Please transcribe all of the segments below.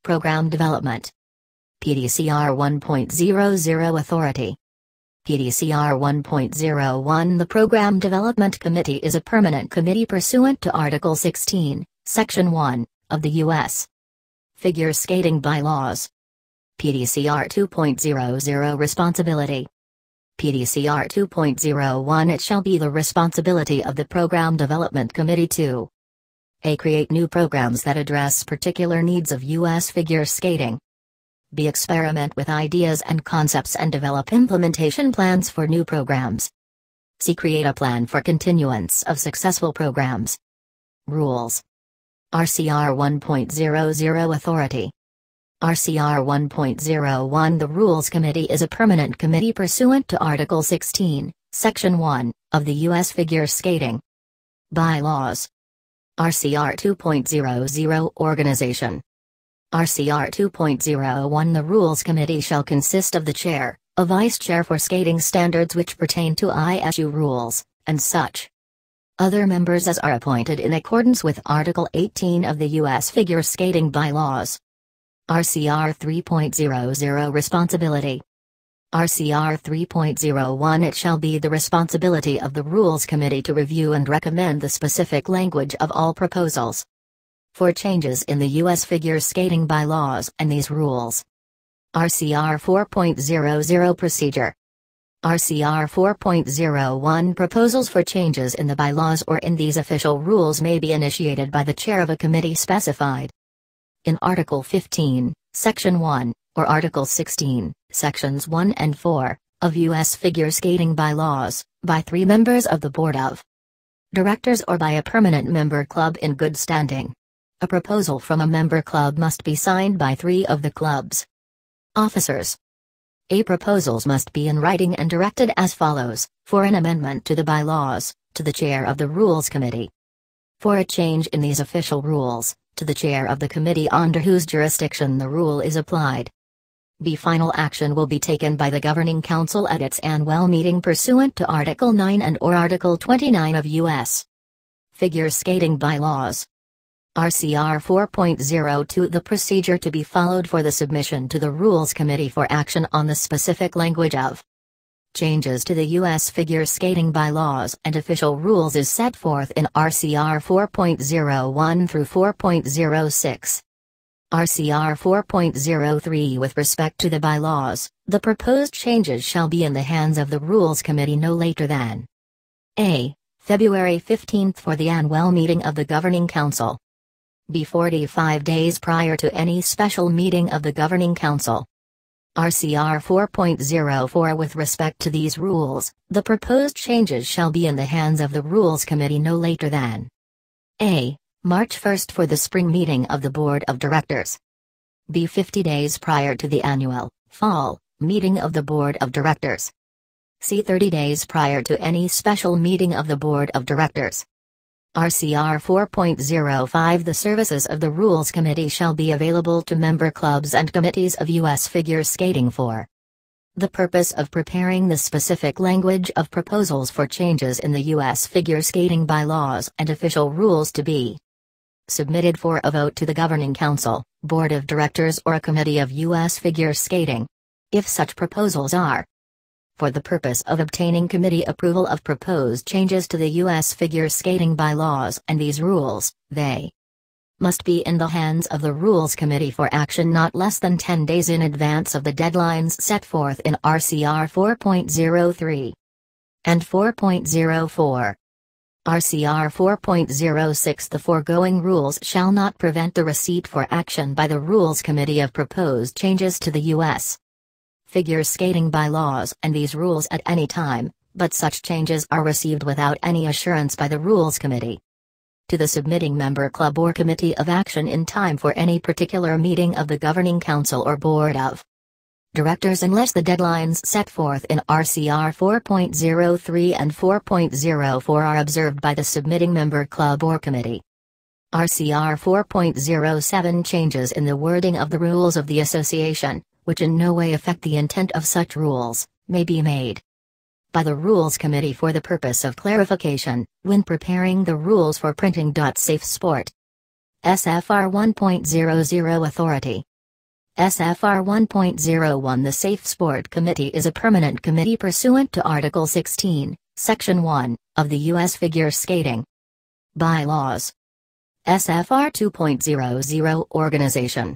Program Development. PDCR 1.00 Authority. PDCR 1.01 The Program Development Committee is a permanent committee pursuant to Article 16, Section 1, of the U.S. Figure Skating Bylaws. PDCR 2.00 Responsibility. PDCR 2.01 It shall be the responsibility of the Program Development Committee to a. Create new programs that address particular needs of U.S. figure skating. B. Experiment with ideas and concepts and develop implementation plans for new programs. C. Create a plan for continuance of successful programs. Rules. RCR 1.00 Authority. RCR 1.01 The Rules Committee is a permanent committee pursuant to Article 16, Section 1, of the U.S. Figure Skating Bylaws. RCR 2.00 Organization. RCR 2.01 The Rules Committee shall consist of the chair, a vice chair for skating standards which pertain to ISU rules, and such other members as are appointed in accordance with Article 18 of the U.S. Figure Skating Bylaws. RCR 3.00 Responsibility. RCR 3.01 It shall be the responsibility of the Rules Committee to review and recommend the specific language of all proposals for changes in the U.S. figure skating bylaws and these rules. RCR 4.00 Procedure. RCR 4.01 Proposals for changes in the bylaws or in these official rules may be initiated by the chair of a committee specified in Article 15, Section 1, or Article 16, Sections 1 and 4, of U.S. figure skating bylaws, by 3 members of the Board of Directors or by a permanent member club in good standing. A proposal from a member club must be signed by 3 of the club's officers. Proposals must be in writing and directed as follows: for an amendment to the bylaws, to the chair of the Rules Committee. For a change in these official rules, to the chair of the committee under whose jurisdiction the rule is applied. B. Final action will be taken by the Governing Council at its annual meeting pursuant to Article 9 and/or Article 29 of U.S. Figure Skating Bylaws. RCR 4.02 The procedure to be followed for the submission to the Rules Committee for action on the specific language of changes to the U.S. figure skating bylaws and official rules is set forth in RCR 4.01 through 4.06. RCR 4.03 With respect to the bylaws, the proposed changes shall be in the hands of the Rules Committee no later than a. February 15 for the annual meeting of the Governing Council. B. 45 days prior to any special meeting of the Governing Council. RCR 4.04 With respect to these rules, the proposed changes shall be in the hands of the Rules Committee no later than a. March 1 for the spring meeting of the Board of Directors. B. 50 days prior to the annual, fall, meeting of the Board of Directors. C. 30 days prior to any special meeting of the Board of Directors. RCR 4.05 The services of the Rules Committee shall be available to member clubs and committees of U.S. figure skating for the purpose of preparing the specific language of proposals for changes in the U.S. figure skating bylaws and official rules to be submitted for a vote to the Governing Council, Board of Directors or a committee of U.S. figure skating. If such proposals are for the purpose of obtaining committee approval of proposed changes to the U.S. figure skating bylaws and these rules, they must be in the hands of the Rules Committee for action not less than 10 days in advance of the deadlines set forth in RCR 4.03 and 4.04. RCR 4.06 The foregoing rules shall not prevent the receipt for action by the Rules Committee of proposed changes to the U.S. figure skating bylaws and these rules at any time, but such changes are received without any assurance by the Rules Committee to the submitting member club or committee of action in time for any particular meeting of the Governing Council or Board of Directors unless the deadlines set forth in RCR 4.03 and 4.04 are observed by the submitting member club or committee. RCR 4.07 Changes in the wording of the rules of the association, which in no way affect the intent of such rules, may be made by the Rules Committee for the purpose of clarification, when preparing the rules for printing. Safe Sport. SFR 1.00 Authority. SFR 1.01 The Safe Sport Committee is a permanent committee pursuant to Article 16, Section 1, of the U.S. Figure Skating Bylaws. SFR 2.00 Organization.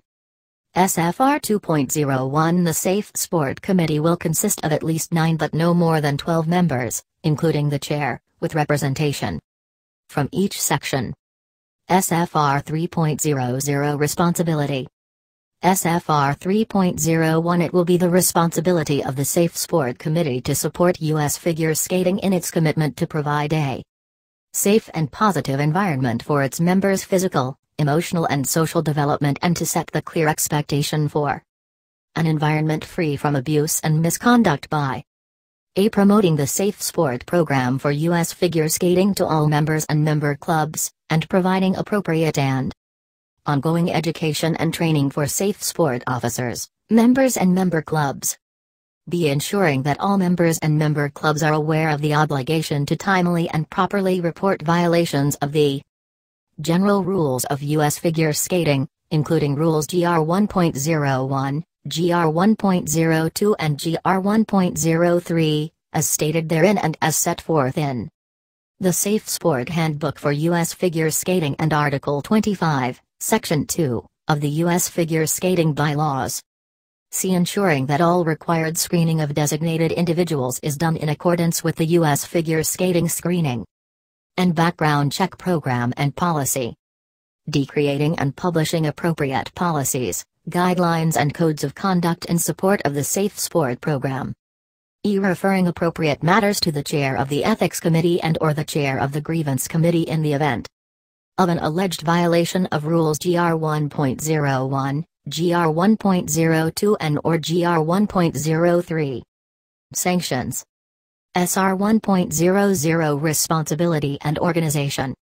SFR 2.01 The Safe Sport Committee will consist of at least 9 but no more than 12 members, including the chair, with representation from each section. SFR 3.00 Responsibility. SFR 3.01 It will be the responsibility of the Safe Sport Committee to support U.S. figure skating in its commitment to provide a safe and positive environment for its members' physical, emotional and social development, and to set the clear expectation for an environment free from abuse and misconduct by promoting the Safe Sport program for U.S. figure skating to all members and member clubs, and providing appropriate and ongoing education and training for safe sport officers, members and member clubs. B. Ensuring that all members and member clubs are aware of the obligation to timely and properly report violations of the general rules of U.S. figure skating, including Rules GR 1.01, GR 1.02 and GR 1.03, as stated therein and as set forth in the Safe Sport Handbook for U.S. Figure Skating and Article 25, Section 2, of the U.S. Figure Skating Bylaws. C. Ensuring that all required screening of designated individuals is done in accordance with the U.S. Figure Skating Screening and Background Check Program and Policy. D. Creating and publishing appropriate policies, guidelines and codes of conduct in support of the Safe Sport Program. E. Referring appropriate matters to the Chair of the Ethics Committee and/or the Chair of the Grievance Committee in the event of an alleged violation of Rules GR 1.01, GR 1.02 and/or GR 1.03. Sanctions. SR 1.00 Responsibility and Organization.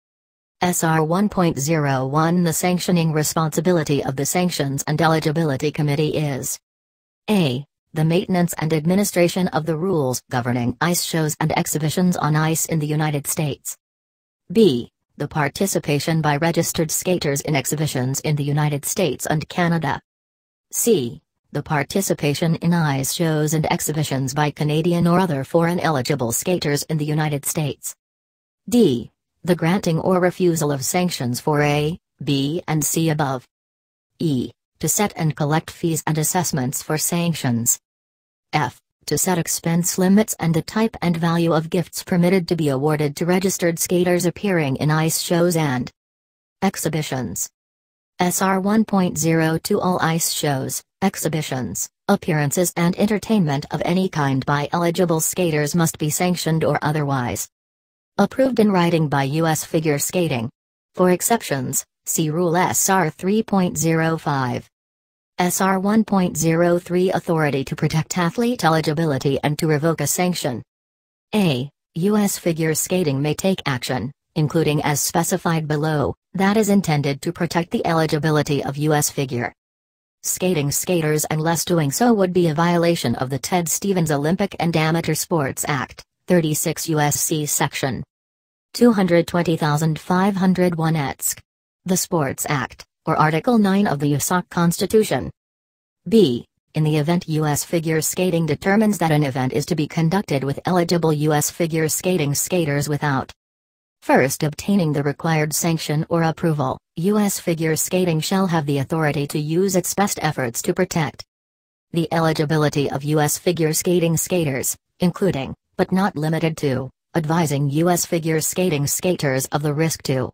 SR 1.01 The sanctioning responsibility of the Sanctions and Eligibility Committee is a. The maintenance and administration of the rules governing ice shows and exhibitions on ice in the United States. b. The participation by registered skaters in exhibitions in the United States and Canada. c. The participation in ice shows and exhibitions by Canadian or other foreign eligible skaters in the United States. d. The granting or refusal of sanctions for A, B and C above. e. To set and collect fees and assessments for sanctions. f. To set expense limits and the type and value of gifts permitted to be awarded to registered skaters appearing in ice shows and exhibitions. SR 1.02 All ice shows, exhibitions, appearances and entertainment of any kind by eligible skaters must be sanctioned or otherwise approved in writing by U.S. Figure Skating. For exceptions, see Rule SR 3.05. SR 1.03 Authority to protect athlete eligibility and to revoke a sanction. A. U.S. figure skating may take action, including as specified below, that is intended to protect the eligibility of U.S. figure skating skaters unless doing so would be a violation of the Ted Stevens Olympic and Amateur Sports Act, 36 U.S.C. Section 220,501 etc. The Sports Act, or Article 9 of the USAC Constitution. b. In the event U.S. figure skating determines that an event is to be conducted with eligible U.S. figure skating skaters without first obtaining the required sanction or approval, U.S. figure skating shall have the authority to use its best efforts to protect the eligibility of U.S. figure skating skaters, including, but not limited to, advising U.S. figure skating skaters of the risk to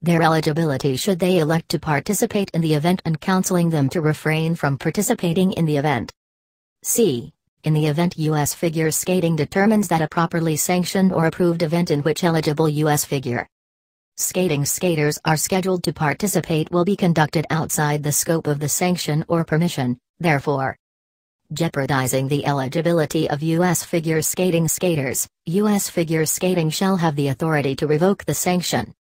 their eligibility should they elect to participate in the event and counseling them to refrain from participating in the event. c. In the event U.S. figure skating determines that a properly sanctioned or approved event in which eligible U.S. figure skating skaters are scheduled to participate will be conducted outside the scope of the sanction or permission, therefore jeopardizing the eligibility of U.S. figure skating skaters, U.S. figure skating shall have the authority to revoke the sanction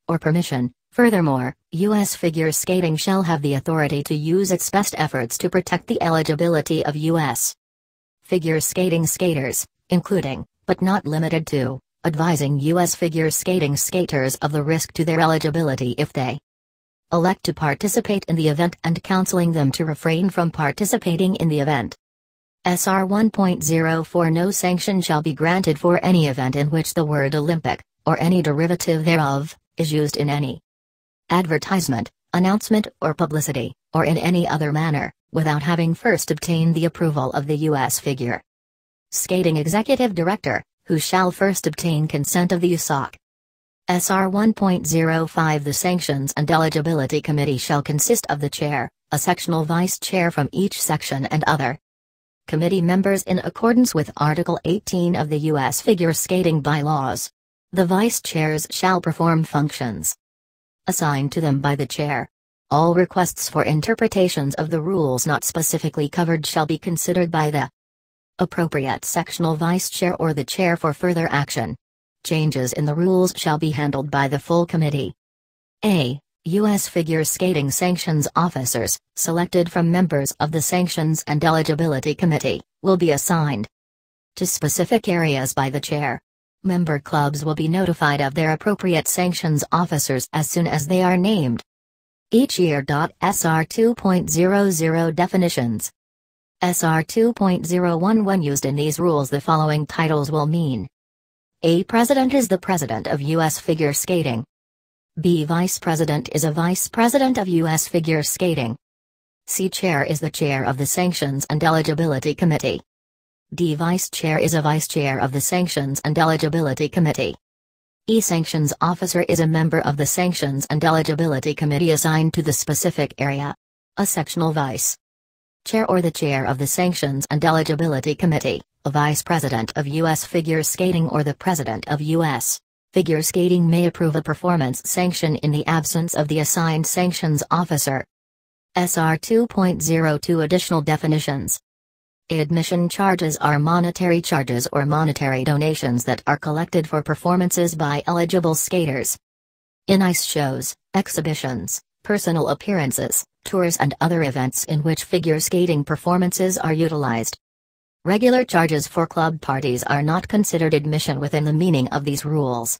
or permission. Furthermore, U.S. figure skating shall have the authority to use its best efforts to protect the eligibility of U.S. figure skating skaters, including, but not limited to, advising U.S. figure skating skaters of the risk to their eligibility if they elect to participate in the event and counseling them to refrain from participating in the event. SR 1.04 No sanction shall be granted for any event in which the word Olympic, or any derivative thereof, is used in any advertisement, announcement or publicity, or in any other manner, without having first obtained the approval of the U.S. figure skating executive director, who shall first obtain consent of the USOC. SR 1.05 The Sanctions and Eligibility Committee shall consist of the chair, a sectional vice chair from each section and other committee members in accordance with Article 18 of the U.S. Figure Skating Bylaws. The vice chairs shall perform functions assigned to them by the chair. All requests for interpretations of the rules not specifically covered shall be considered by the appropriate sectional vice chair or the chair for further action. Changes in the rules shall be handled by the full committee. A. U.S. Figure Skating Sanctions Officers, selected from members of the Sanctions and Eligibility Committee, will be assigned to specific areas by the chair. Member clubs will be notified of their appropriate sanctions officers as soon as they are named. Each year. SR 2.00 Definitions. SR 2.01 When used in these rules, the following titles will mean: A. President is the President of U.S. Figure Skating. B. Vice President is a Vice President of U.S. Figure Skating. C. Chair is the Chair of the Sanctions and Eligibility Committee. D. Vice Chair is a Vice Chair of the Sanctions and Eligibility Committee. E. Sanctions Officer is a member of the Sanctions and Eligibility Committee assigned to the specific area. A sectional Vice Chair or the Chair of the Sanctions and Eligibility Committee, a Vice President of U.S. Figure Skating or the President of U.S. Figure Skating may approve a performance sanction in the absence of the assigned sanctions officer. SR 2.02 Additional definitions. Admission charges are monetary charges or monetary donations that are collected for performances by eligible skaters in ice shows, exhibitions, personal appearances, tours and other events in which figure skating performances are utilized. Regular charges for club parties are not considered admission within the meaning of these rules.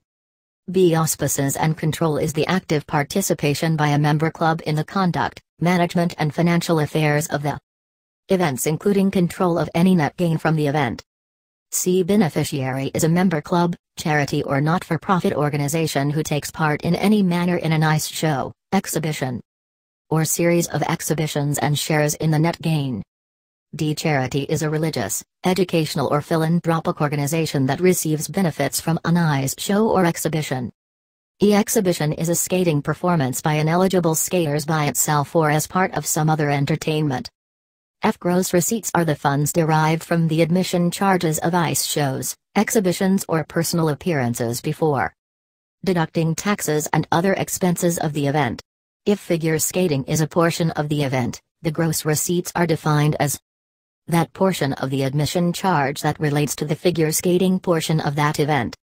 B. Auspices and control is the active participation by a member club in the conduct, management and financial affairs of the events, including control of any net gain from the event. C. Beneficiary is a member club, charity or not-for-profit organization who takes part in any manner in an ice show, exhibition, or series of exhibitions and shares in the net gain. D. Charity is a religious, educational or philanthropic organization that receives benefits from an ice show or exhibition. E. Exhibition is a skating performance by an eligible skaters by itself or as part of some other entertainment. F. Gross receipts are the funds derived from the admission charges of ice shows, exhibitions or personal appearances before deducting taxes and other expenses of the event. If figure skating is a portion of the event, the gross receipts are defined as that portion of the admission charge that relates to the figure skating portion of that event.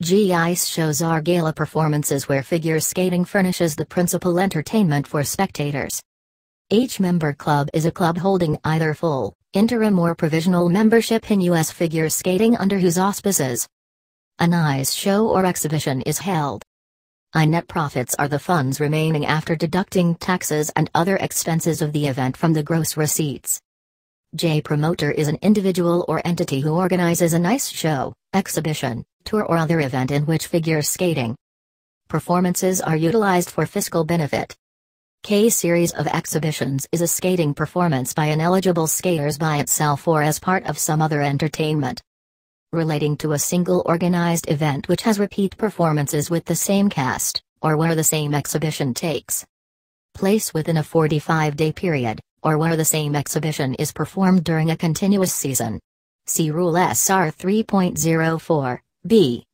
G. Ice shows are gala performances where figure skating furnishes the principal entertainment for spectators. Each member club is a club holding either full, interim or provisional membership in U.S. figure skating under whose auspices an ice show or exhibition is held. I. Net profits are the funds remaining after deducting taxes and other expenses of the event from the gross receipts. J. Promoter is an individual or entity who organizes an ice show, exhibition, tour or other event in which figure skating performances are utilized for fiscal benefit. K. Series of exhibitions is a skating performance by an eligible skaters by itself or as part of some other entertainment relating to a single organized event which has repeat performances with the same cast, or where the same exhibition takes place within a 45-day period, or where the same exhibition is performed during a continuous season. See Rule SR 3.04, B.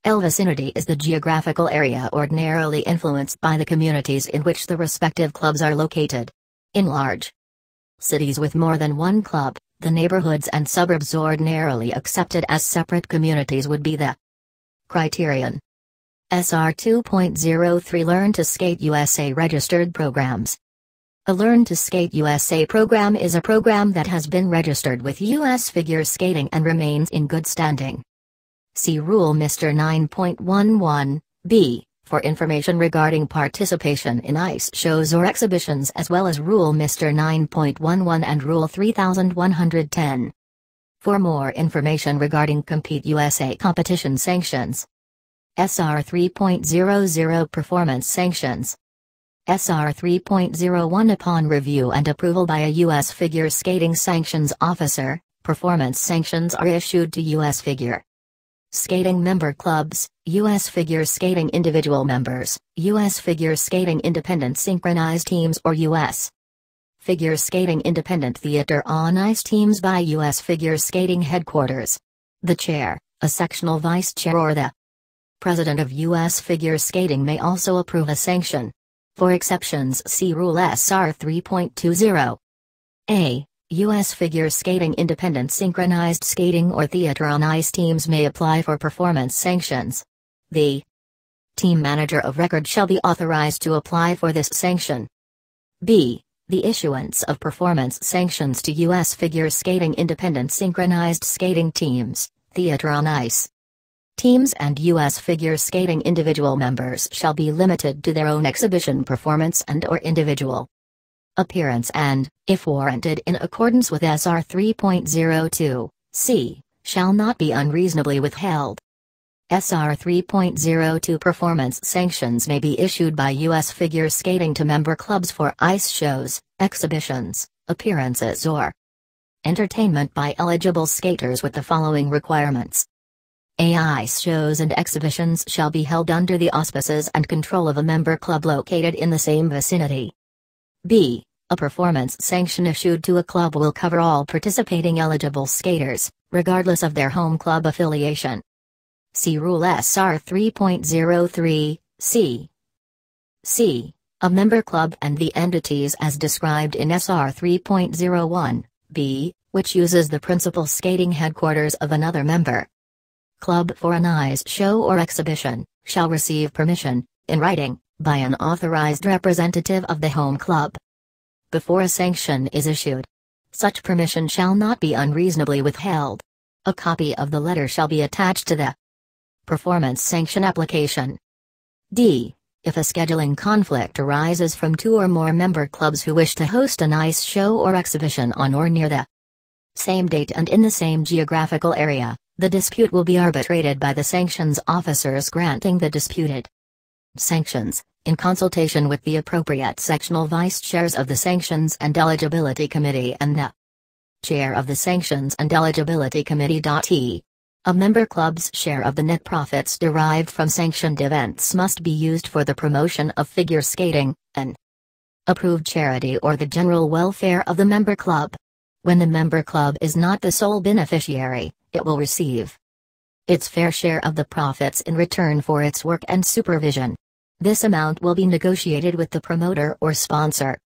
L. Vicinity is the geographical area ordinarily influenced by the communities in which the respective clubs are located. In large cities with more than one club, the neighborhoods and suburbs ordinarily accepted as separate communities would be the criterion. SR 2.03 Learn to Skate USA registered programs. A Learn to Skate USA program is a program that has been registered with U.S. Figure Skating and remains in good standing. See Rule Mr. 9.11, B, For information regarding participation in ice shows or exhibitions as well as Rule Mr. 9.11 and Rule 3110. For more information regarding Compete USA competition sanctions. SR 3.00 Performance Sanctions. SR 3.01 Upon review and approval by a U.S. figure skating sanctions officer, performance sanctions are issued to U.S. figure skating member clubs, U.S. figure skating individual members, U.S. figure skating independent synchronized teams or U.S. figure skating independent theater on ice teams by U.S. figure skating headquarters. The chair, a sectional vice chair or the president of U.S. figure skating may also approve a sanction. For exceptions see Rule SR 3.20. A. U.S. figure skating independent synchronized skating or theater on ice teams may apply for performance sanctions. The team manager of record shall be authorized to apply for this sanction. B. The issuance of performance sanctions to U.S. figure skating independent synchronized skating teams, theater on ice teams and U.S. figure skating individual members shall be limited to their own exhibition performance and/or individual appearance and, if warranted in accordance with SR 3.02, c, shall not be unreasonably withheld. SR 3.02 Performance sanctions may be issued by U.S. figure skating to member clubs for ice shows, exhibitions, appearances or entertainment by eligible skaters with the following requirements. A. Ice shows and exhibitions shall be held under the auspices and control of a member club located in the same vicinity. B. A performance sanction issued to a club will cover all participating eligible skaters, regardless of their home club affiliation. See Rule SR 3.03, c. C. A member club and the entities as described in SR 3.01, b, which uses the principal skating headquarters of another member club for an ice show or exhibition, shall receive permission, in writing, by an authorized representative of the home club before a sanction is issued. Such permission shall not be unreasonably withheld. A copy of the letter shall be attached to the performance sanction application. D. If a scheduling conflict arises from two or more member clubs who wish to host an ice show or exhibition on or near the same date and in the same geographical area, the dispute will be arbitrated by the sanctions officers granting the disputed sanctions, in consultation with the appropriate sectional vice chairs of the Sanctions and Eligibility Committee and the chair of the Sanctions and Eligibility Committee. E. A member club's share of the net profits derived from sanctioned events must be used for the promotion of figure skating, an approved charity or the general welfare of the member club. When the member club is not the sole beneficiary, it will receive its fair share of the profits in return for its work and supervision. This amount will be negotiated with the promoter or sponsor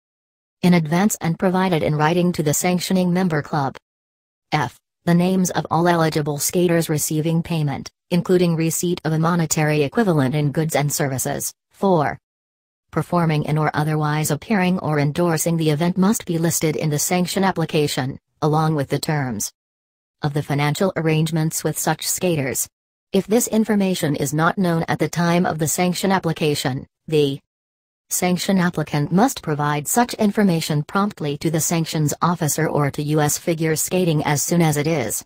in advance and provided in writing to the sanctioning member club. F. The names of all eligible skaters receiving payment, including receipt of a monetary equivalent in goods and services, for performing in or otherwise appearing or endorsing the event must be listed in the sanction application, along with the terms of the financial arrangements with such skaters. If this information is not known at the time of the sanction application, the sanction applicant must provide such information promptly to the sanctions officer or to U.S. figure skating as soon as it is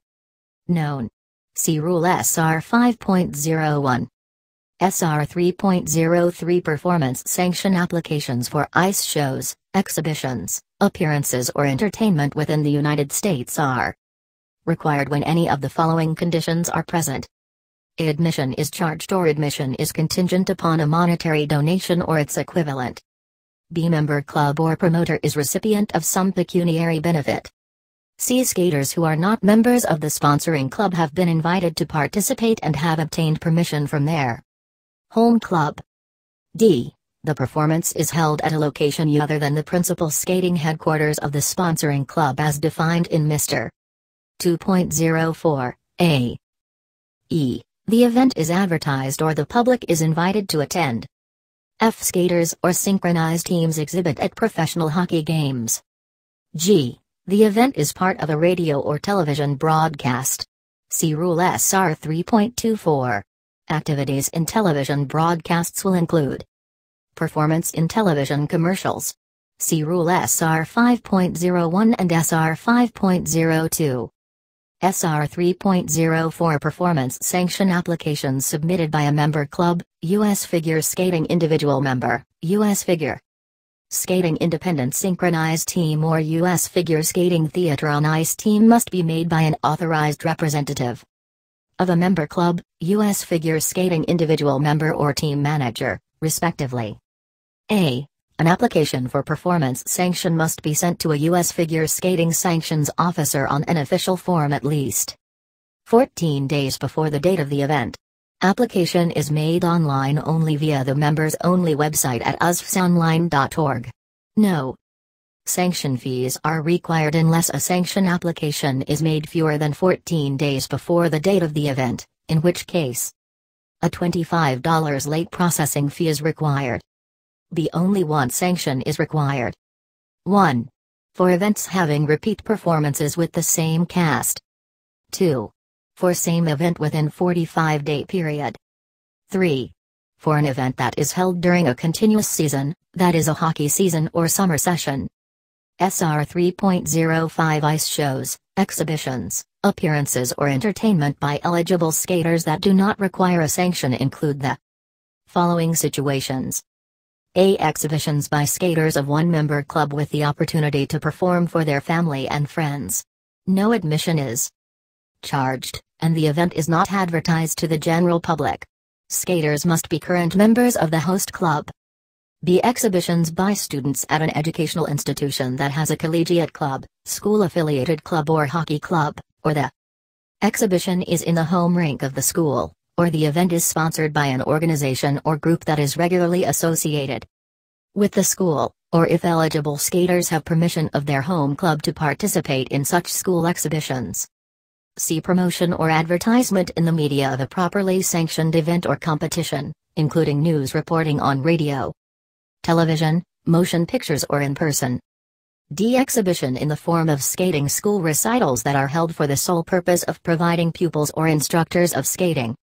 known. See Rule SR 5.01. SR 3.03 Performance sanction applications for ice shows, exhibitions, appearances or entertainment within the United States are required when any of the following conditions are present. Admission is charged or admission is contingent upon a monetary donation or its equivalent. B. Member club or promoter is recipient of some pecuniary benefit. C. Skaters who are not members of the sponsoring club have been invited to participate and have obtained permission from their home club. D. The performance is held at a location other than the principal skating headquarters of the sponsoring club as defined in Mr. 2.04, A. E. The event is advertised or the public is invited to attend. F. Skaters or synchronized teams exhibit at professional hockey games. G. The event is part of a radio or television broadcast. See Rule SR 3.24. Activities in television broadcasts will include performance in television commercials. See Rule SR 5.01 and SR 5.02. SR 3.04 Performance Sanction Applications submitted by a member club, U.S. Figure Skating Individual Member, U.S. Figure Skating Independent Synchronized Team or U.S. Figure Skating Theater on Ice Team must be made by an authorized representative of a member club, U.S. Figure Skating Individual Member or Team Manager, respectively. A. An application for performance sanction must be sent to a U.S. Figure Skating Sanctions Officer on an official form at least 14 days before the date of the event. Application is made online only via the members-only website at usfsonline.org. No sanction fees are required unless a sanction application is made fewer than 14 days before the date of the event, in which case a $25 late processing fee is required. The only one sanction is required. 1. For events having repeat performances with the same cast. 2. For same event within 45-day period. 3. For an event that is held during a continuous season, that is a hockey season or summer session. SR 3.05 Ice shows, exhibitions, appearances or entertainment by eligible skaters that do not require a sanction include the following situations. A. Exhibitions by skaters of one member club with the opportunity to perform for their family and friends. No admission is charged, and the event is not advertised to the general public. Skaters must be current members of the host club. B. Exhibitions by students at an educational institution that has a collegiate club, school-affiliated club or hockey club, or the exhibition is in the home rink of the school, or the event is sponsored by an organization or group that is regularly associated with the school, or if eligible skaters have permission of their home club to participate in such school exhibitions. See promotion or advertisement in the media of a properly sanctioned event or competition, including news reporting on radio, television, motion pictures or in person. D. Exhibition in the form of skating school recitals that are held for the sole purpose of providing pupils or instructors of skating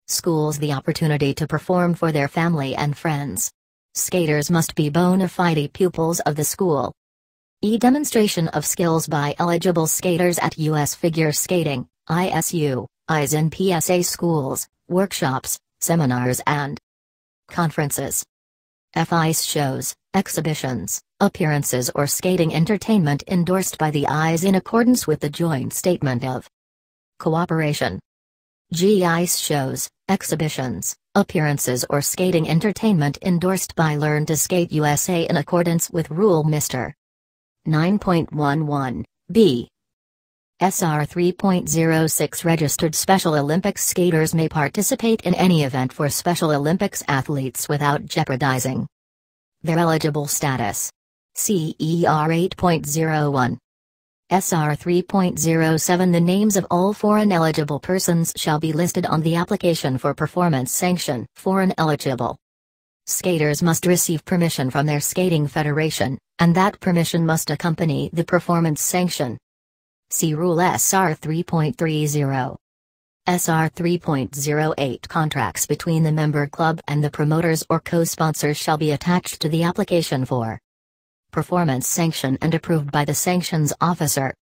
schools the opportunity to perform for their family and friends. Skaters must be bona fide pupils of the school. E. Demonstration of skills by eligible skaters at U.S. Figure Skating, ISU, IS in PSA schools, workshops, seminars and conferences. F. Ice shows, exhibitions, appearances or skating entertainment endorsed by the IS in accordance with the Joint Statement of Cooperation. G. Ice shows, exhibitions, appearances or skating entertainment endorsed by Learn to Skate USA in accordance with Rule Mr. 9.11, B. SR 3.06 Registered Special Olympics skaters may participate in any event for Special Olympics athletes without jeopardizing their eligible status. CER 8.01. SR 3.07 The names of all foreign eligible persons shall be listed on the application for performance sanction. Foreign eligible skaters must receive permission from their skating federation, and that permission must accompany the performance sanction. See Rule SR 3.30. SR 3.08 Contracts between the member club and the promoters or co-sponsors shall be attached to the application for performance sanction and approved by the sanctions officer.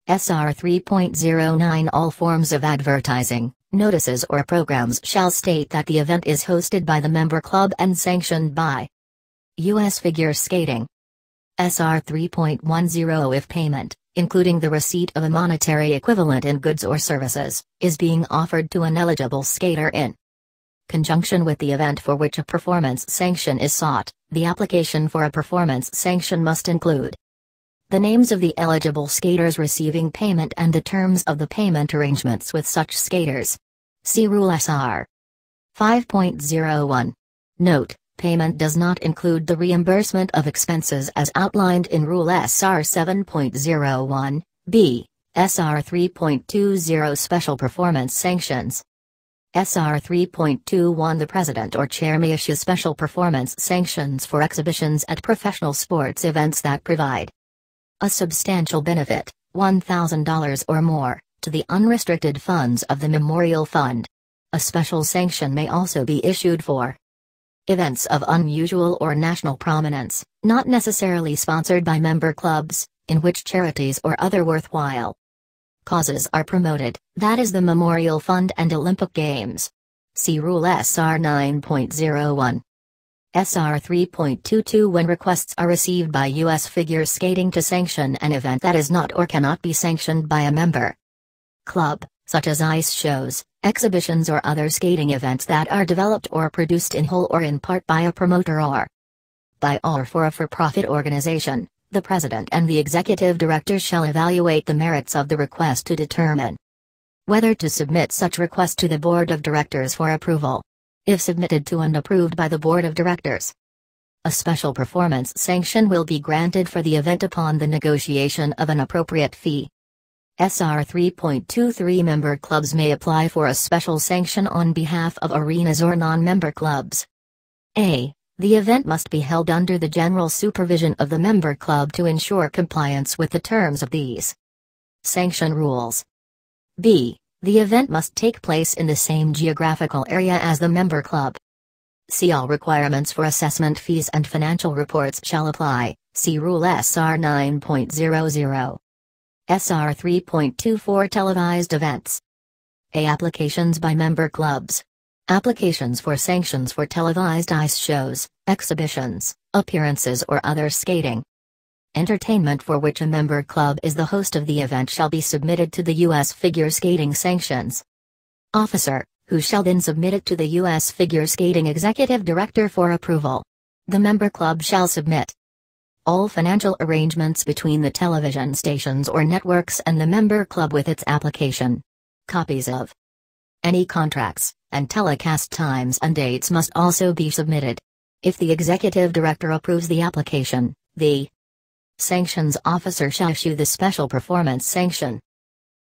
SR 3.09 All forms of advertising, notices or programs shall state that the event is hosted by the member club and sanctioned by U.S. Figure Skating. SR 3.10 If payment, including the receipt of a monetary equivalent in goods or services, is being offered to an eligible skater in conjunction with the event for which a performance sanction is sought, the application for a performance sanction must include the names of the eligible skaters receiving payment and the terms of the payment arrangements with such skaters. See Rule SR 5.01. Note: payment does not include the reimbursement of expenses as outlined in Rule SR 7.01, B, SR 3.20 Special Performance Sanctions. SR 3.21 The President or Chair may issue special performance sanctions for exhibitions at professional sports events that provide a substantial benefit, $1,000 or more, to the unrestricted funds of the Memorial Fund. A special sanction may also be issued for events of unusual or national prominence, not necessarily sponsored by member clubs, in which charities or other worthwhile causes are promoted, that is the Memorial Fund and Olympic Games. See Rule SR 9.01. SR 3.22 When requests are received by U.S. figure skating to sanction an event that is not or cannot be sanctioned by a member club, such as ice shows, exhibitions or other skating events that are developed or produced in whole or in part by a promoter or for a for-profit organization, the president and the executive director shall evaluate the merits of the request to determine whether to submit such request to the board of directors for approval. If submitted to and approved by the board of directors, a special performance sanction will be granted for the event upon the negotiation of an appropriate fee. SR 3.23 Member clubs may apply for a special sanction on behalf of arenas or non-member clubs. A. The event must be held under the general supervision of the member club to ensure compliance with the terms of these sanction rules. B. The event must take place in the same geographical area as the member club. C. All requirements for assessment fees and financial reports shall apply. See Rule SR 9.00. SR 3.24 Televised events. A. Applications by member clubs. Applications for sanctions for televised ice shows, exhibitions, appearances or other skating entertainment for which a member club is the host of the event shall be submitted to the U.S. Figure Skating Sanctions Officer, who shall then submit it to the U.S. Figure Skating Executive Director for approval. The member club shall submit all financial arrangements between the television stations or networks and the member club with its application. Copies of any contracts and telecast times and dates must also be submitted. If the executive director approves the application, the sanctions officer shall issue the special performance sanction.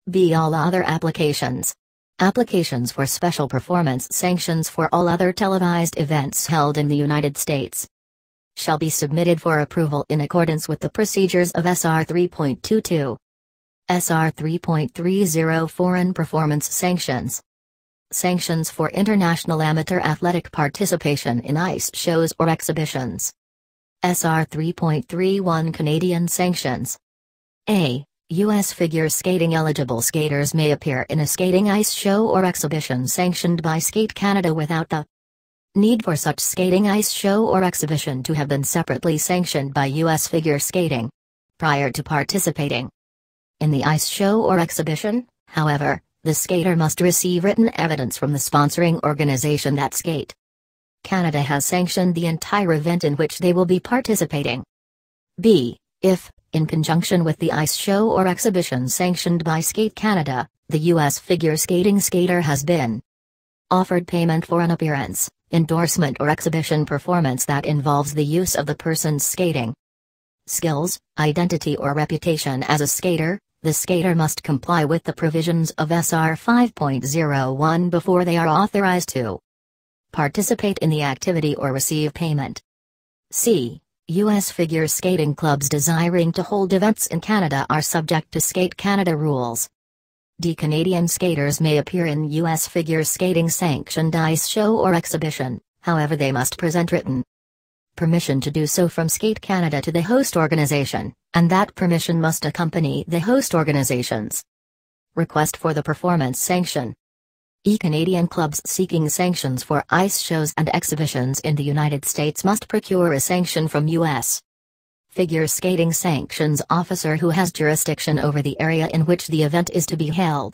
B. All other applications. Applications for special performance sanctions for all other televised events held in the United States shall be submitted for approval in accordance with the procedures of SR 3.22. SR 3.30 Foreign performance sanctions. Sanctions for international amateur athletic participation in ice shows or exhibitions. SR 3.31 Canadian sanctions. A. U.S. figure skating eligible skaters may appear in a skating ice show or exhibition sanctioned by Skate Canada without the need for such skating ice show or exhibition to have been separately sanctioned by U.S. figure skating prior to participating in the ice show or exhibition. However, the skater must receive written evidence from the sponsoring organization that Skate Canada has sanctioned the entire event in which they will be participating. B. If, in conjunction with the ice show or exhibition sanctioned by Skate Canada, the U.S. figure skating skater has been offered payment for an appearance, endorsement or exhibition performance that involves the use of the person's skating skills, identity or reputation as a skater, the skater must comply with the provisions of SR 5.01 before they are authorized to participate in the activity or receive payment. C. U.S. figure skating clubs desiring to hold events in Canada are subject to Skate Canada rules. D. Canadian skaters may appear in U.S. figure skating sanctioned ice show or exhibition, however they must present written permission to do so from Skate Canada to the host organization, and that permission must accompany the host organization's request for the performance sanction. E. Canadian clubs seeking sanctions for ice shows and exhibitions in the United States must procure a sanction from U.S. figure skating sanctions officer who has jurisdiction over the area in which the event is to be held.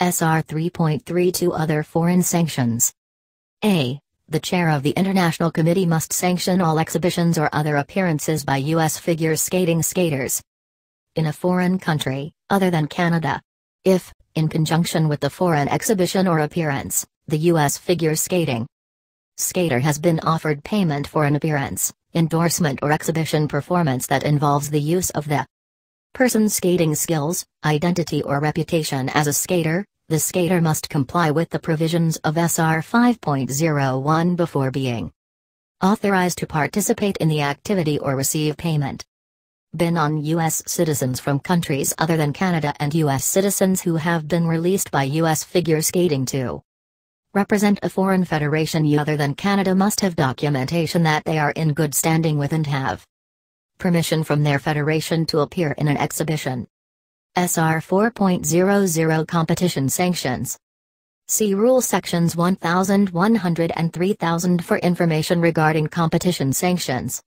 SR 3.32 Other foreign sanctions. A. The chair of the International Committee must sanction all exhibitions or other appearances by U.S. figure skating skaters in a foreign country, other than Canada. If, in conjunction with the foreign exhibition or appearance, the U.S. figure skating skater has been offered payment for an appearance, endorsement or exhibition performance that involves the use of the person's skating skills, identity or reputation as a skater, the skater must comply with the provisions of SR 5.01 before being authorized to participate in the activity or receive payment. Been on U.S. citizens from countries other than Canada and U.S. citizens who have been released by U.S. figure skating to represent a foreign federation other than Canada must have documentation that they are in good standing with and have permission from their federation to appear in an exhibition. SR 4.00 Competition Sanctions. See Rule Sections 1100 and 3000 for information regarding competition sanctions.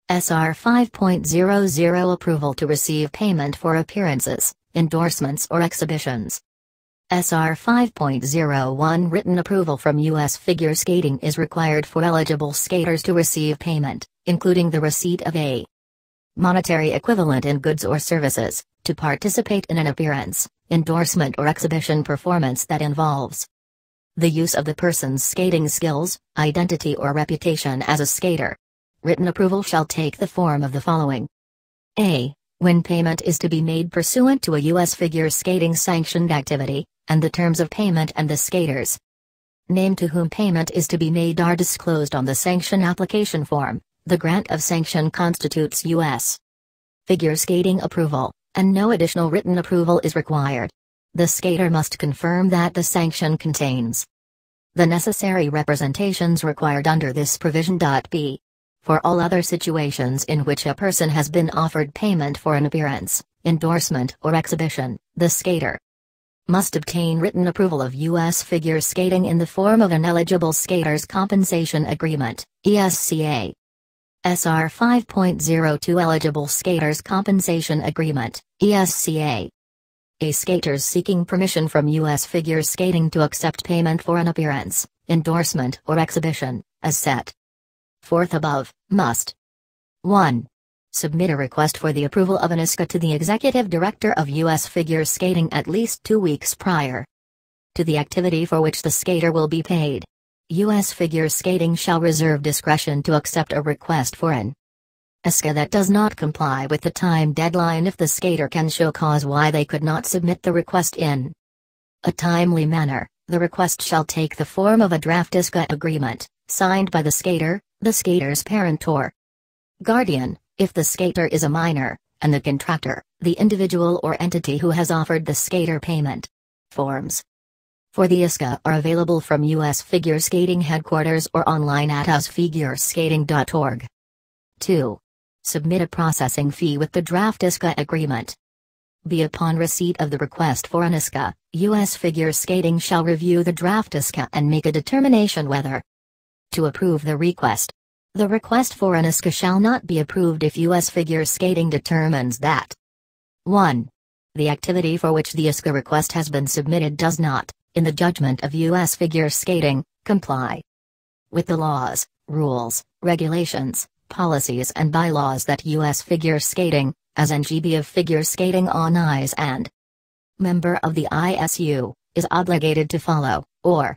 SR 5.00 Approval to receive payment for appearances, endorsements or exhibitions. SR 5.01 Written approval from U.S. figure skating is required for eligible skaters to receive payment, including the receipt of a monetary equivalent in goods or services, to participate in an appearance, endorsement or exhibition performance that involves the use of the person's skating skills, identity or reputation as a skater. Written approval shall take the form of the following. A. When payment is to be made pursuant to a U.S. figure skating sanctioned activity, and the terms of payment and the skaters' name to whom payment is to be made are disclosed on the sanction application form. The grant of sanction constitutes U.S. figure skating approval, and no additional written approval is required. The skater must confirm that the sanction contains the necessary representations required under this provision. B. For all other situations in which a person has been offered payment for an appearance, endorsement or exhibition, the skater must obtain written approval of U.S. figure skating in the form of an eligible skater's compensation agreement, ESCA. SR 5.02 Eligible Skaters Compensation Agreement, ESCA. A skater seeking permission from U.S. figure skating to accept payment for an appearance, endorsement or exhibition, as set forth above, must 1. Submit a request for the approval of an ISCA to the Executive Director of U.S. Figure Skating at least 2 weeks prior to the activity for which the skater will be paid. U.S. Figure Skating shall reserve discretion to accept a request for an ISCA that does not comply with the time deadline if the skater can show cause why they could not submit the request in a timely manner. The request shall take the form of a draft ISCA agreement, signed by the skater, the skater's parent or guardian, if the skater is a minor, and the contractor, the individual or entity who has offered the skater payment. Forms for the ISCA are available from U.S. Figure Skating Headquarters or online at usfigureskating.org. 2. Submit a processing fee with the draft ISCA agreement. B. Upon receipt of the request for an ISCA, U.S. Figure Skating shall review the draft ISCA and make a determination whether to approve the request. The request for an ISCA shall not be approved if U.S. Figure Skating determines that 1. The activity for which the ISCA request has been submitted does not, in the judgment of U.S. Figure Skating, comply with the laws, rules, regulations, policies and bylaws that U.S. Figure Skating, as NGB of Figure Skating on Ice and member of the ISU, is obligated to follow, or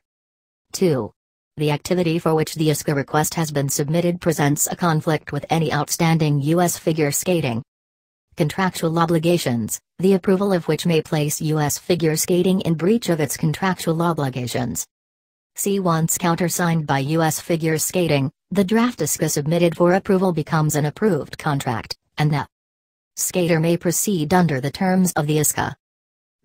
2. The activity for which the ISCA request has been submitted presents a conflict with any outstanding U.S. Figure Skating contractual obligations, the approval of which may place U.S. Figure Skating in breach of its contractual obligations. C. Once countersigned by U.S. Figure Skating, the draft ISCA submitted for approval becomes an approved contract, and the skater may proceed under the terms of the ISCA.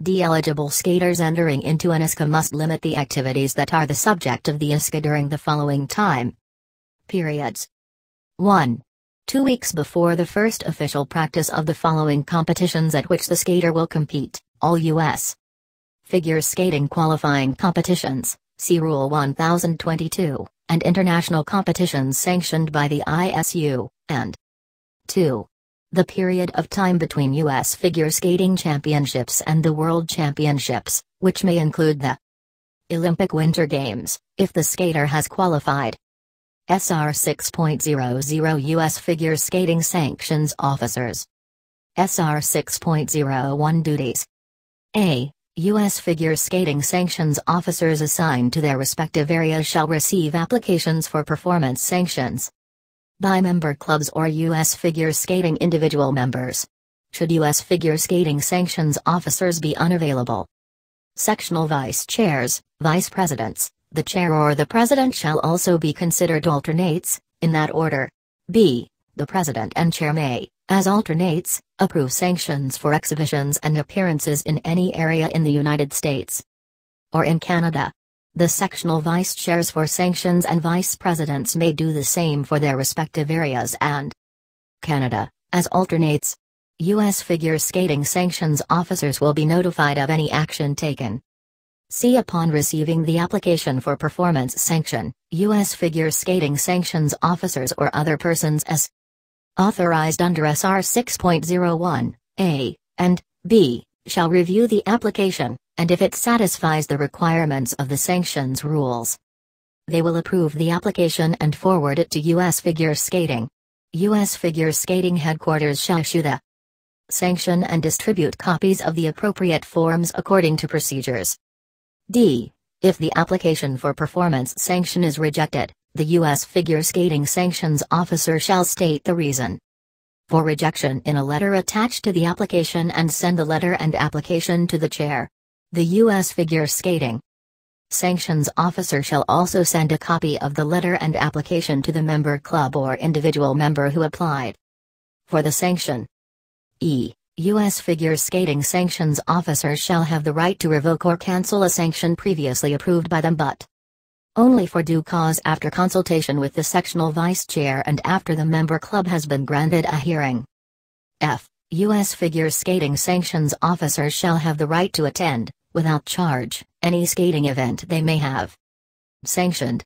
D. Eligible skaters entering into an ISCA must limit the activities that are the subject of the ISCA during the following time periods. 1. 2 weeks before the first official practice of the following competitions at which the skater will compete: all U.S. figure skating qualifying competitions, see Rule 1022, and international competitions sanctioned by the ISU, and 2. The period of time between U.S. figure skating championships and the World Championships, which may include the Olympic Winter Games, if the skater has qualified. SR 6.00 U.S. Figure Skating Sanctions Officers. SR 6.01 Duties. A. U.S. Figure Skating Sanctions Officers assigned to their respective areas shall receive applications for performance sanctions by member clubs or U.S. Figure Skating individual members. Should U.S. Figure Skating Sanctions Officers be unavailable, sectional vice chairs, vice presidents, the chair or the president shall also be considered alternates, in that order. B. The president and chair may, as alternates, approve sanctions for exhibitions and appearances in any area in the United States or in Canada. The sectional vice chairs for sanctions and vice presidents may do the same for their respective areas and Canada, as alternates. U.S. figure skating sanctions officers will be notified of any action taken. C. Upon receiving the application for performance sanction, U.S. figure skating sanctions officers or other persons as authorized under SR 6.01, A, and B, shall review the application, and if it satisfies the requirements of the sanctions rules, they will approve the application and forward it to U.S. figure skating. U.S. figure skating headquarters shall issue the sanction and distribute copies of the appropriate forms according to procedures. D. If the application for performance sanction is rejected, the U.S. figure skating sanctions officer shall state the reason for rejection in a letter attached to the application and send the letter and application to the chair. The U.S. figure skating sanctions officer shall also send a copy of the letter and application to the member club or individual member who applied for the sanction. E. U.S. figure skating sanctions officers shall have the right to revoke or cancel a sanction previously approved by them but only for due cause after consultation with the sectional vice chair and after the member club has been granted a hearing. F. U.S. figure skating sanctions officers shall have the right to attend, without charge, any skating event they may have sanctioned.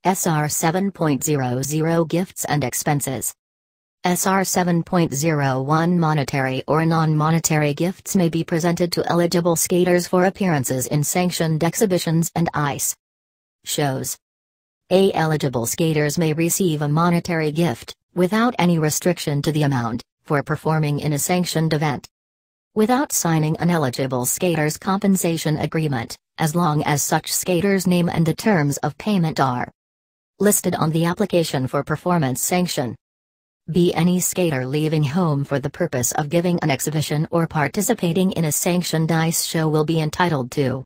SR 7.00 Gifts and Expenses. SR 7.01 Monetary or non-monetary gifts may be presented to eligible skaters for appearances in sanctioned exhibitions and ice shows. A. Eligible skaters may receive a monetary gift, without any restriction to the amount, for performing in a sanctioned event, without signing an eligible skater's compensation agreement, as long as such skater's name and the terms of payment are listed on the application for performance sanction. B. Any skater leaving home for the purpose of giving an exhibition or participating in a sanctioned ice show will be entitled to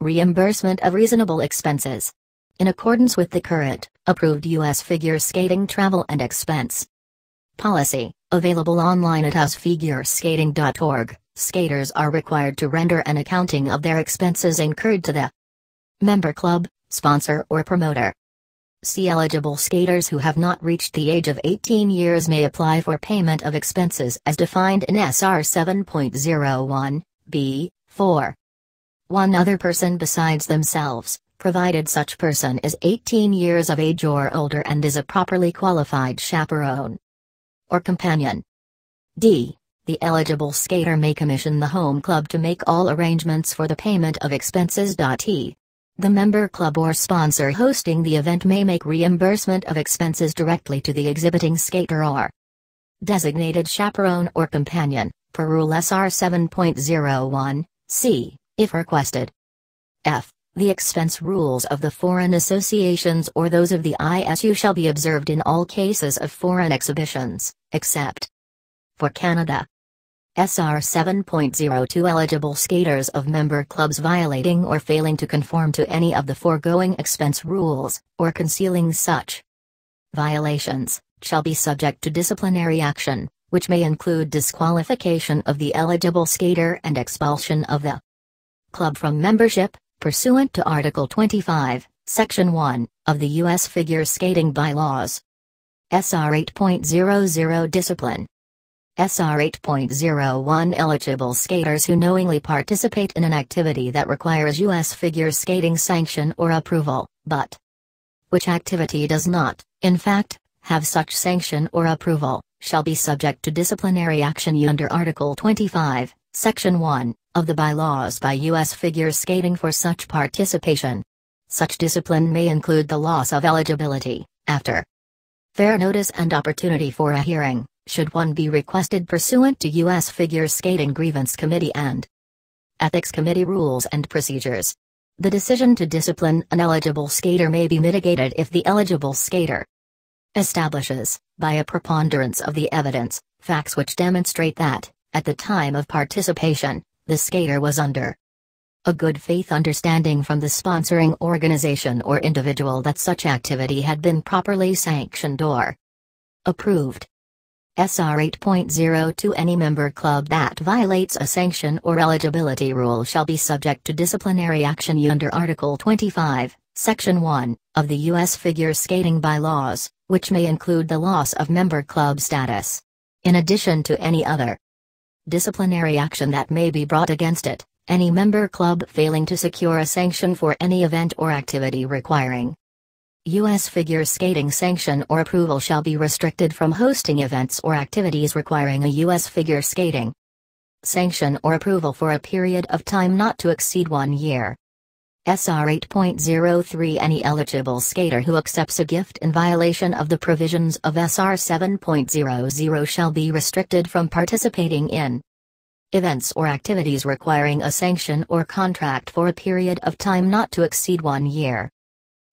reimbursement of reasonable expenses, in accordance with the current, approved U.S. figure skating travel and expense policy, available online at usfigureskating.org. Skaters are required to render an accounting of their expenses incurred to the member club, sponsor or promoter. C. Eligible skaters who have not reached the age of 18 years may apply for payment of expenses as defined in SR 7.01, B, 4. One other person besides themselves, provided such person is 18 years of age or older and is a properly qualified chaperone or companion. D. The eligible skater may commission the home club to make all arrangements for the payment of expenses. E. The member club or sponsor hosting the event may make reimbursement of expenses directly to the exhibiting skater or designated chaperone or companion, per Rule SR 7.01, C, if requested. F. The expense rules of the foreign associations or those of the ISU shall be observed in all cases of foreign exhibitions, except for Canada. SR 7.02 Eligible skaters of member clubs violating or failing to conform to any of the foregoing expense rules, or concealing such violations, shall be subject to disciplinary action, which may include disqualification of the eligible skater and expulsion of the club from membership, pursuant to Article 25, Section 1, of the U.S. Figure Skating Bylaws. SR 8.00 Discipline. SR 8.01 Eligible skaters who knowingly participate in an activity that requires U.S. figure skating sanction or approval, but which activity does not, in fact, have such sanction or approval, shall be subject to disciplinary action under Article 25, Section 1, of the bylaws by U.S. figure skating for such participation. Such discipline may include the loss of eligibility, after fair notice and opportunity for a hearing, should one be requested pursuant to U.S. Figure Skating Grievance Committee and Ethics Committee rules and procedures. The decision to discipline an eligible skater may be mitigated if the eligible skater establishes, by a preponderance of the evidence, facts which demonstrate that, at the time of participation, the skater was under a good faith understanding from the sponsoring organization or individual that such activity had been properly sanctioned or approved. SR 8.02 Any member club that violates a sanction or eligibility rule shall be subject to disciplinary action under Article 25, Section 1, of the U.S. Figure Skating Bylaws, which may include the loss of member club status. In addition to any other disciplinary action that may be brought against it, any member club failing to secure a sanction for any event or activity requiring U.S. figure skating sanction or approval shall be restricted from hosting events or activities requiring a U.S. figure skating sanction or approval for a period of time not to exceed 1 year. SR 8.03 Any eligible skater who accepts a gift in violation of the provisions of SR 7.00 shall be restricted from participating in events or activities requiring a sanction or contract for a period of time not to exceed 1 year.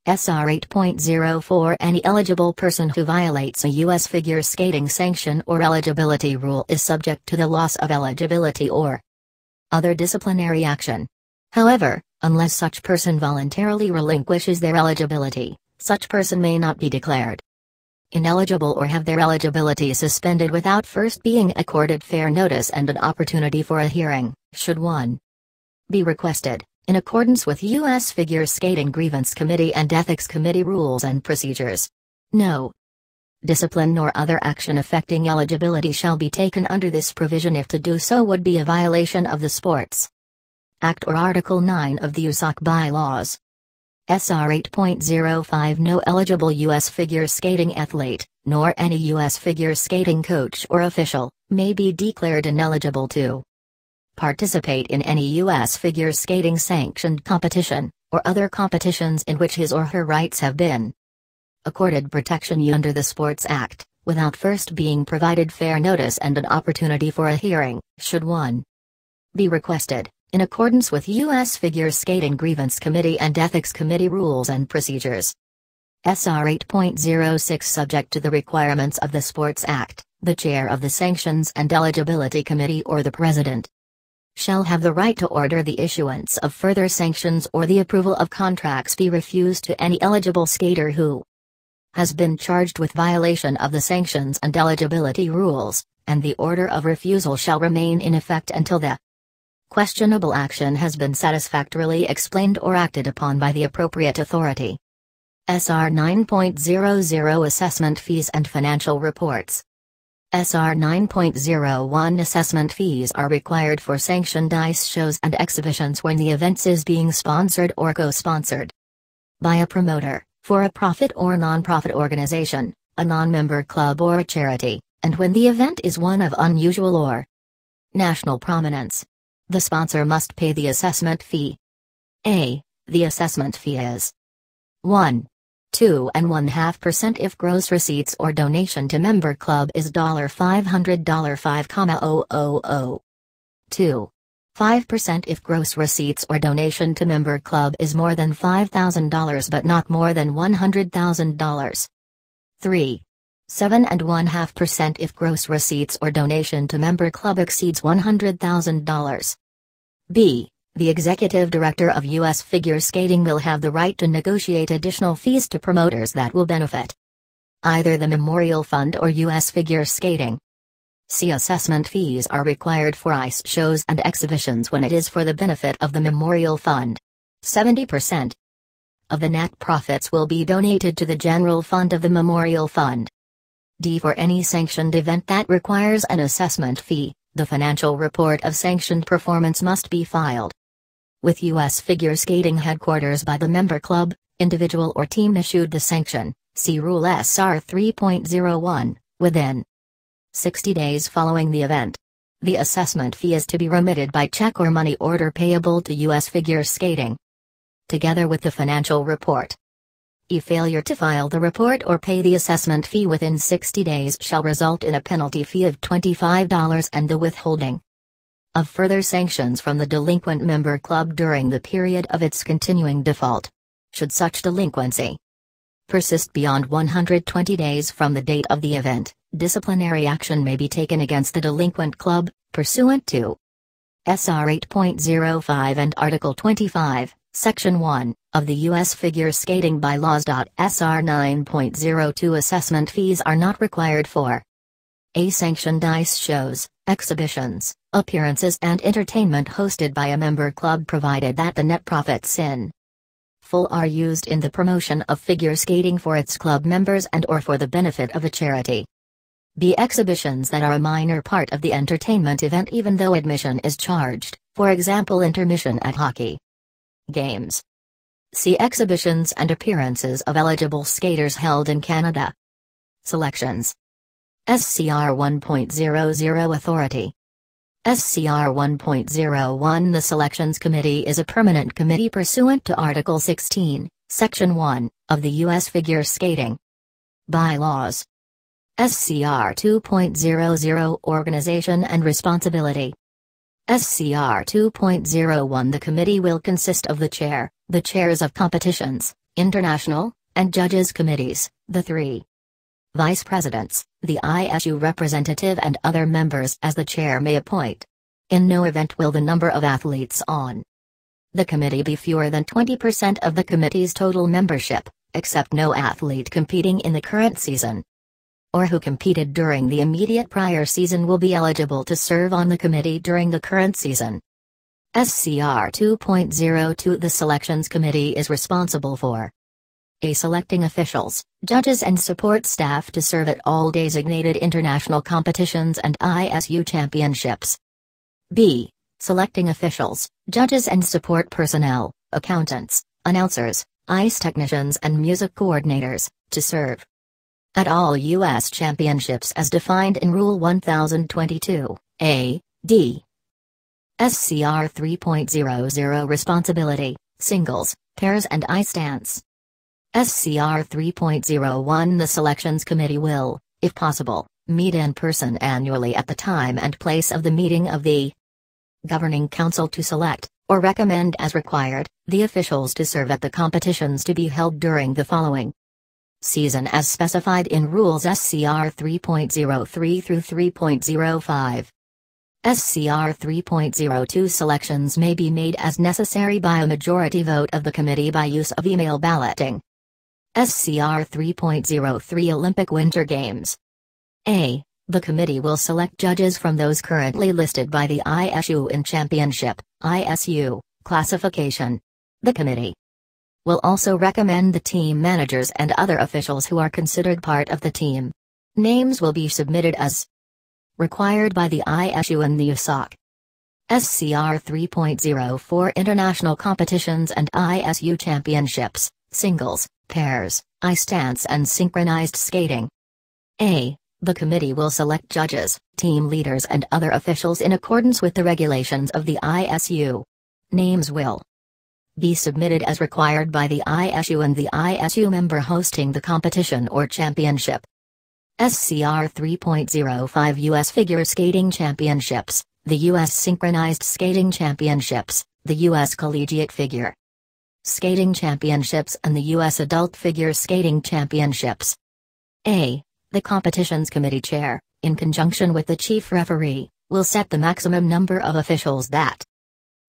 SR 8.04 Any eligible person who violates a U.S. figure skating sanction or eligibility rule is subject to the loss of eligibility or other disciplinary action. However, unless such person voluntarily relinquishes their eligibility, such person may not be declared ineligible or have their eligibility suspended without first being accorded fair notice and an opportunity for a hearing, should one be requested, in accordance with U.S. Figure Skating Grievance Committee and Ethics Committee rules and procedures. No discipline nor other action affecting eligibility shall be taken under this provision if to do so would be a violation of the Sports Act or Article 9 of the USAC bylaws. SR 8.05 No eligible U.S. figure skating athlete, nor any U.S. figure skating coach or official, may be declared ineligible to participate in any U.S. figure skating sanctioned competition, or other competitions in which his or her rights have been accorded protection under the Sports Act, without first being provided fair notice and an opportunity for a hearing, should one be requested, in accordance with U.S. Figure Skating Grievance Committee and Ethics Committee rules and procedures. SR 8.06 Subject to the requirements of the Sports Act, the chair of the Sanctions and Eligibility Committee or the President shall have the right to order the issuance of further sanctions or the approval of contracts be refused to any eligible skater who has been charged with violation of the sanctions and eligibility rules, and the order of refusal shall remain in effect until the questionable action has been satisfactorily explained or acted upon by the appropriate authority. SR 9.00 Assessment Fees and Financial Reports. SR 9.01 Assessment fees are required for sanctioned ice shows and exhibitions when the event is being sponsored or co-sponsored by a promoter, for-profit or non-profit organization, a non-member club or a charity, and when the event is one of unusual or national prominence. The sponsor must pay the assessment fee. A. The assessment fee is 1. 2.5% if gross receipts or donation to member club is $500 $5,000. 2. 5% if gross receipts or donation to member club is more than $5,000 but not more than $100,000. 3. 7.5% if gross receipts or donation to member club exceeds $100,000. B. The executive director of U.S. Figure Skating will have the right to negotiate additional fees to promoters that will benefit either the Memorial Fund or U.S. Figure Skating. C. Assessment fees are required for ice shows and exhibitions when it is for the benefit of the Memorial Fund. 70% of the net profits will be donated to the general fund of the Memorial Fund. D. For any sanctioned event that requires an assessment fee, the financial report of sanctioned performance must be filed with U.S. Figure Skating headquarters by the member club, individual or team issued the sanction, see Rule SR 3.01, within 60 days following the event. The assessment fee is to be remitted by check or money order payable to U.S. Figure Skating, together with the financial report. Failure to file the report or pay the assessment fee within 60 days shall result in a penalty fee of $25 and the withholding of further sanctions from the delinquent member club during the period of its continuing default. Should such delinquency persist beyond 120 days from the date of the event, disciplinary action may be taken against the delinquent club, pursuant to SR 8.05 and Article 25, Section 1, of the U.S. Figure Skating Bylaws. SR 9.02 Assessment fees are not required for A. Sanctioned ice shows, exhibitions, appearances and entertainment hosted by a member club provided that the net profits in full are used in the promotion of figure skating for its club members and/or for the benefit of a charity. B. Exhibitions that are a minor part of the entertainment event even though admission is charged, for example intermission at hockey games. C. Exhibitions and appearances of eligible skaters held in Canada. Selections. SCR 1.00 Authority. SCR 1.01 The Selections Committee is a permanent committee pursuant to Article 16, Section 1, of the U.S. Figure Skating Bylaws. SCR 2.00 Organization and Responsibility. SCR 2.01 The committee will consist of the chair, the chairs of competitions, international, and judges committees, the three vice presidents, the ISU representative and other members as the chair may appoint. In no event will the number of athletes on the committee be fewer than 20% of the committee's total membership, except no athlete competing in the current season or who competed during the immediate prior season will be eligible to serve on the committee during the current season. SCR 2.02 The Selections Committee is responsible for A. Selecting officials, judges and support staff to serve at all designated international competitions and ISU championships. B. Selecting officials, judges and support personnel, accountants, announcers, ice technicians and music coordinators, to serve at all U.S. championships as defined in Rule 1022, A, D. SCR 3.00 Responsibility, singles, pairs and ice dance. SCR 3.01 The Selections Committee will, if possible, meet in person annually at the time and place of the meeting of the Governing Council to select, or recommend as required, the officials to serve at the competitions to be held during the following season as specified in Rules SCR 3.03 through 3.05. SCR 3.02 Selections may be made as necessary by a majority vote of the committee by use of email balloting. SCR 3.03 Olympic Winter Games. A. The committee will select judges from those currently listed by the ISU in Championship, ISU, classification. The committee will also recommend the team managers and other officials who are considered part of the team. Names will be submitted as required by the ISU and the USOC. SCR 3.04 International Competitions and ISU Championships, Singles, Pairs, Ice Dance and Synchronized Skating. A. The committee will select judges, team leaders and other officials in accordance with the regulations of the ISU. Names will be submitted as required by the ISU and the ISU member hosting the competition or championship. SCR 3.05 U.S. Figure Skating Championships, the U.S. Synchronized Skating Championships, the U.S. Collegiate Figure Skating Championships and the U.S. Adult Figure Skating Championships. A. The competitions committee chair, in conjunction with the chief referee, will set the maximum number of officials that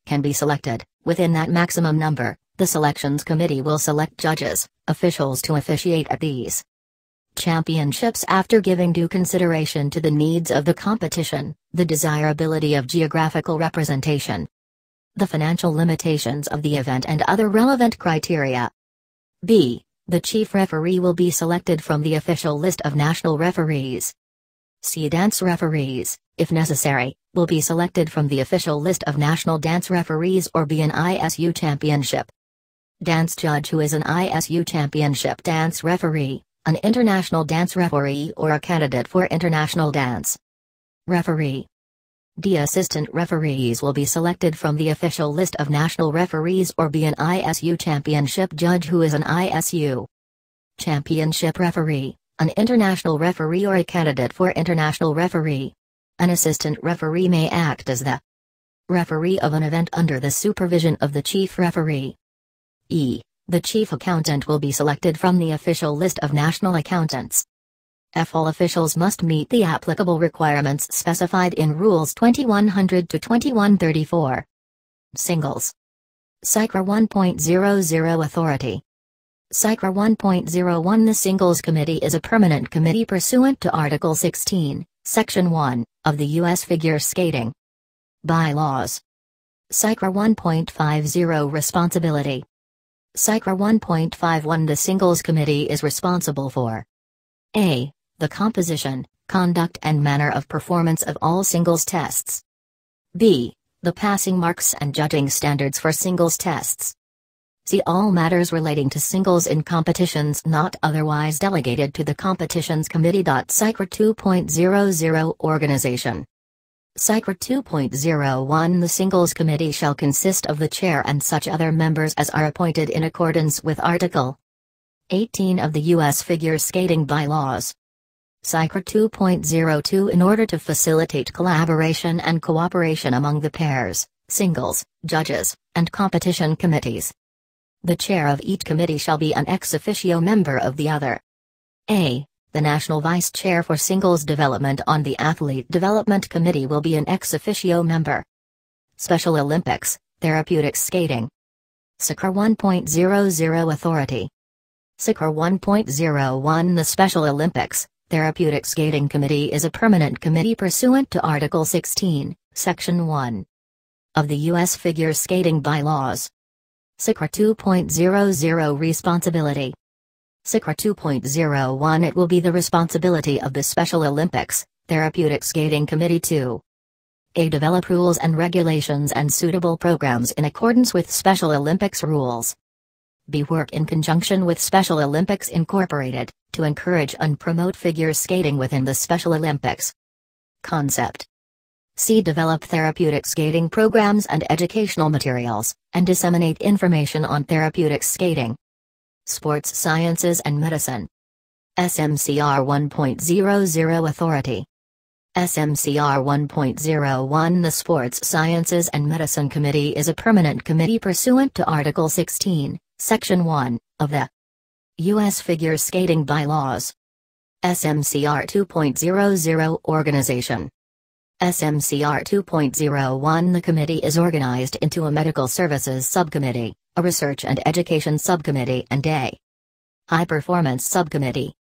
can be selected. Within that maximum number, the selections committee will select judges, officials to officiate at these championships after giving due consideration to the needs of the competition, the desirability of geographical representation, the financial limitations of the event and other relevant criteria. B. The chief referee will be selected from the official list of national referees. C. Dance referees, if necessary, will be selected from the official list of national dance referees or be an ISU championship dance judge who is an ISU championship dance referee, an international dance referee or a candidate for international dance referee. D. Assistant referees will be selected from the official list of national referees or be an ISU championship judge who is an ISU championship referee, an international referee or a candidate for international referee. An assistant referee may act as the referee of an event under the supervision of the chief referee. E. The chief accountant will be selected from the official list of national accountants. F. All officials must meet the applicable requirements specified in Rules 2100 to 2134. Singles. SCR 1.00 Authority. SCR 1.01 The Singles Committee is a permanent committee pursuant to Article 16, Section 1, of the U.S. Figure Skating Bylaws. SMCR 1.50 Responsibility. SMCR 1.51 The Singles Committee is responsible for a. The composition, conduct and manner of performance of all singles tests. b. The passing marks and judging standards for singles tests. See all matters relating to singles in competitions not otherwise delegated to the Competitions Committee. SMCR 2.00 Organization. SMCR 2.01 The Singles Committee shall consist of the chair and such other members as are appointed in accordance with Article 18 of the U.S. Figure Skating Bylaws. SMCR 2.02 In order to facilitate collaboration and cooperation among the pairs, singles, judges, and competition committees, the chair of each committee shall be an ex officio member of the other. A. The National Vice Chair for Singles Development on the Athlete Development Committee will be an ex officio member. Special Olympics, Therapeutic Skating. SMCR 1.00 Authority. SMCR 1.01 The Special Olympics, Therapeutic Skating Committee is a permanent committee pursuant to Article 16, Section 1 of the U.S. Figure Skating Bylaws. SMCR 2.00 Responsibility. SMCR 2.01 It will be the responsibility of the Special Olympics, Therapeutic Skating Committee to a. Develop rules and regulations and suitable programs in accordance with Special Olympics rules. b. Work in conjunction with Special Olympics Incorporated, to encourage and promote figure skating within the Special Olympics concept. c. Develop therapeutic skating programs and educational materials, and disseminate information on therapeutic skating. Sports Sciences and Medicine. SMCR 1.00 Authority. SMCR 1.01 The Sports Sciences and Medicine Committee is a permanent committee pursuant to Article 16, Section 1, of the U.S. Figure Skating Bylaws. SMCR 2.00 Organization. SMCR 2.01 The committee is organized into a Medical Services Subcommittee, a Research and Education Subcommittee and a High Performance Subcommittee.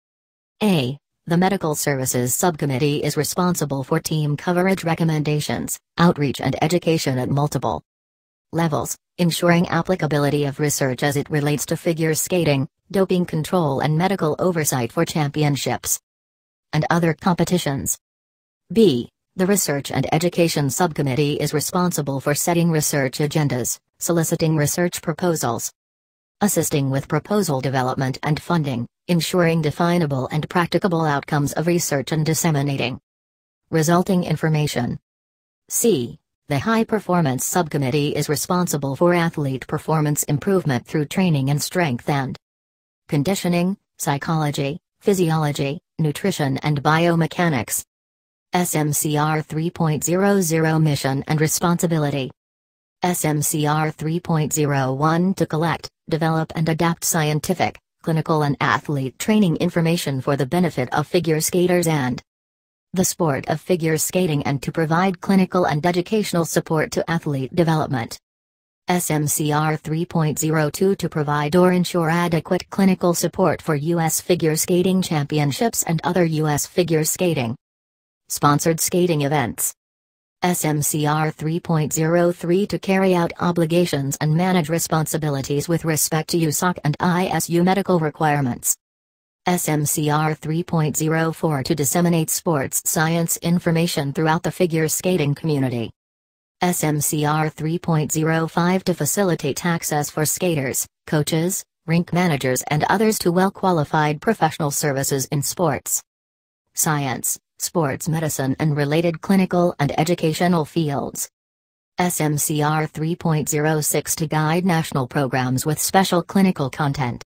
A. The Medical Services Subcommittee is responsible for team coverage recommendations, outreach and education at multiple levels, ensuring applicability of research as it relates to figure skating, doping control and medical oversight for championships and other competitions. B. The Research and Education Subcommittee is responsible for setting research agendas, soliciting research proposals, assisting with proposal development and funding, ensuring definable and practicable outcomes of research and disseminating resulting information. C. The High Performance Subcommittee is responsible for athlete performance improvement through training and strength and conditioning, psychology, physiology, nutrition and biomechanics. SMCR 3.00 Mission and Responsibility. SMCR 3.01 To collect, develop and adapt scientific, clinical and athlete training information for the benefit of figure skaters and the sport of figure skating and to provide clinical and educational support to athlete development. SMCR 3.02 To provide or ensure adequate clinical support for U.S. figure skating championships and other U.S. figure skating sponsored skating events. SMCR 3.03 To carry out obligations and manage responsibilities with respect to USOC and ISU medical requirements. SMCR 3.04 To disseminate sports science information throughout the figure skating community. SMCR 3.05 To facilitate access for skaters, coaches, rink managers and others to well-qualified professional services in sports science, sports medicine and related clinical and educational fields. SMCR 3.06 To guide national programs with special clinical content.